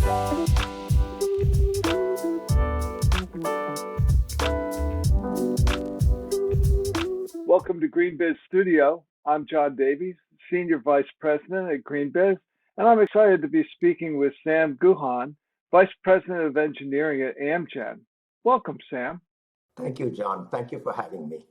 Welcome to GreenBiz Studio. I'm John Davies, Senior Vice President at GreenBiz, and I'm excited to be speaking with Sam Guhan, Vice President of Engineering at Amgen. Welcome, Sam. Thank you, John. Thank you for having me.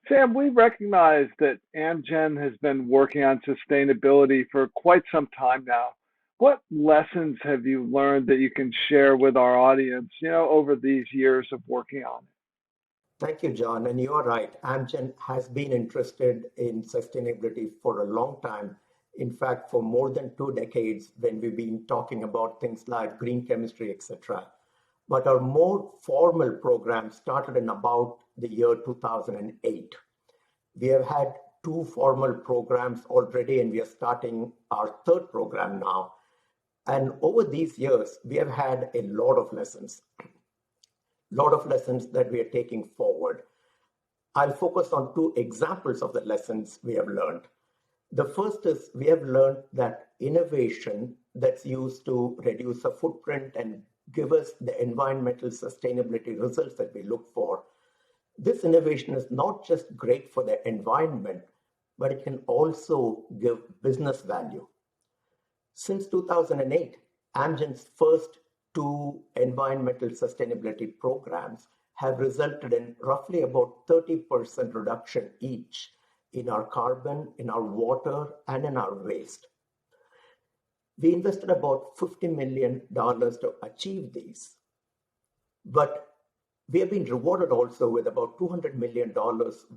Sam, we recognize that Amgen has been working on sustainability for quite some time now. What lessons have you learned that you can share with our audience, over these years of working on it? Thank you, John. And you're right. Amgen has been interested in sustainability for a long time. In fact, for more than 2 decades, when we've been talking about things like green chemistry, etc. But our more formal program started in about the year 2008. We have had 2 formal programs already, and we are starting our 3rd program now. And over these years, we have had a lot of lessons that we are taking forward. I'll focus on 2 examples of the lessons we have learned. The first is we have learned that innovation that's used to reduce the footprint and give us the environmental sustainability results that we look for. This innovation is not just great for the environment, but it can also give business value. Since 2008, Amgen's first 2 environmental sustainability programs have resulted in roughly about 30% reduction each in our carbon, in our water, and in our waste. We invested about $50 million to achieve these, but we have been rewarded also with about $200 million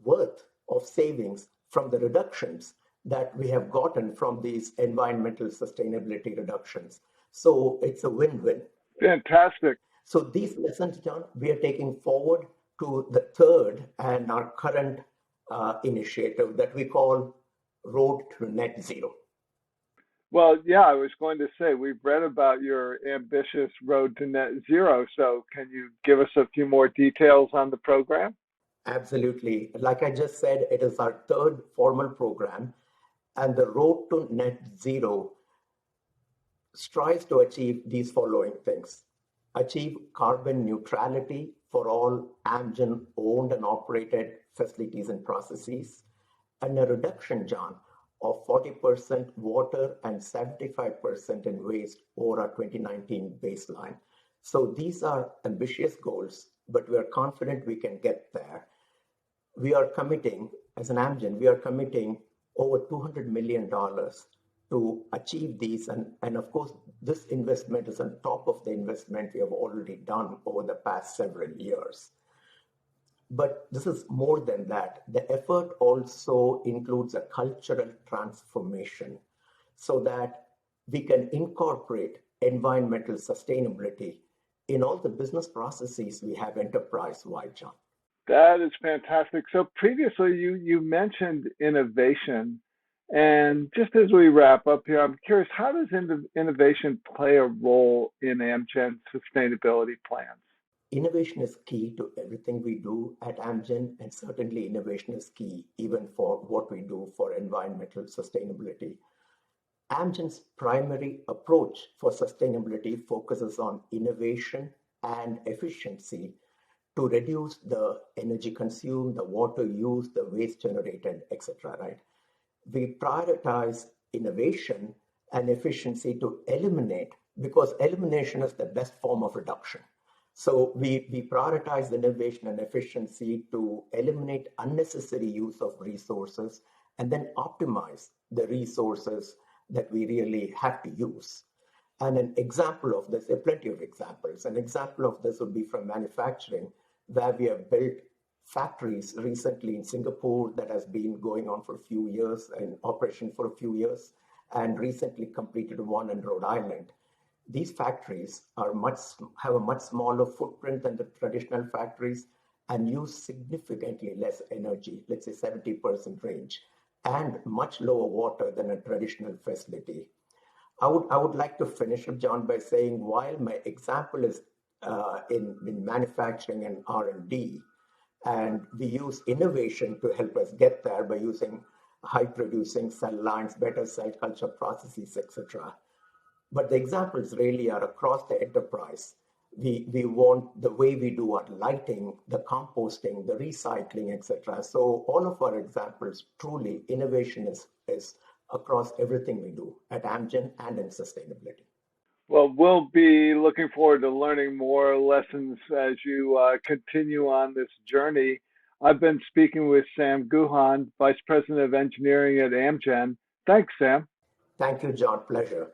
worth of savings from the reductions that we have gotten from these environmental sustainability reductions. So it's a win-win. Fantastic. So these lessons, John, we are taking forward to the 3rd and our current initiative that we call Road to Net Zero. Well, yeah, I was going to say, we've read about your ambitious road to net zero. So can you give us a few more details on the program? Absolutely. Like I just said, it is our 3rd formal program, and the Road to Net Zero strives to achieve these following things. Achieve carbon neutrality for all Amgen owned and operated facilities and processes, and a reduction, John, of 40% water and 75% in waste over our 2019 baseline. So these are ambitious goals, but we are confident we can get there. We are committing, as an Amgen, we are committing over $200 million to achieve these. And of course, this investment is on top of the investment we have already done over the past several years. But this is more than that. The effort also includes a cultural transformation so that we can incorporate environmental sustainability in all the business processes we have enterprise-wide, John. That is fantastic. So previously you mentioned innovation. And just as we wrap up here, I'm curious, how does innovation play a role in Amgen's sustainability plans? Innovation is key to everything we do at Amgen, and certainly innovation is key even for what we do for environmental sustainability. Amgen's primary approach for sustainability focuses on innovation and efficiency to reduce the energy consumed, the water used, the waste generated, etc. Right? We prioritize innovation and efficiency to eliminate, because elimination is the best form of reduction. So we prioritize innovation and efficiency to eliminate unnecessary use of resources and then optimize the resources that we really have to use. And an example of this, there are plenty of examples. An example of this would be from manufacturing, where we have built factories recently in Singapore that has been going on for a few years, in operation for a few years, and recently completed one in Rhode Island. These factories have a much smaller footprint than the traditional factories and use significantly less energy, let's say 70% range, and much lower water than a traditional facility. I would like to finish up, John, by saying while my example is in manufacturing and R&D, and we use innovation to help us get there by using high producing cell lines, better cell culture processes, etc. But the examples really are across the enterprise. We want the way we do our lighting, the composting, the recycling, etc. So all of our examples, truly, innovation is across everything we do at Amgen and in sustainability. Well, we'll be looking forward to learning more lessons as you continue on this journey. I've been speaking with Sam Guhan, Vice President of Engineering at Amgen. Thanks, Sam. Thank you, John. Pleasure.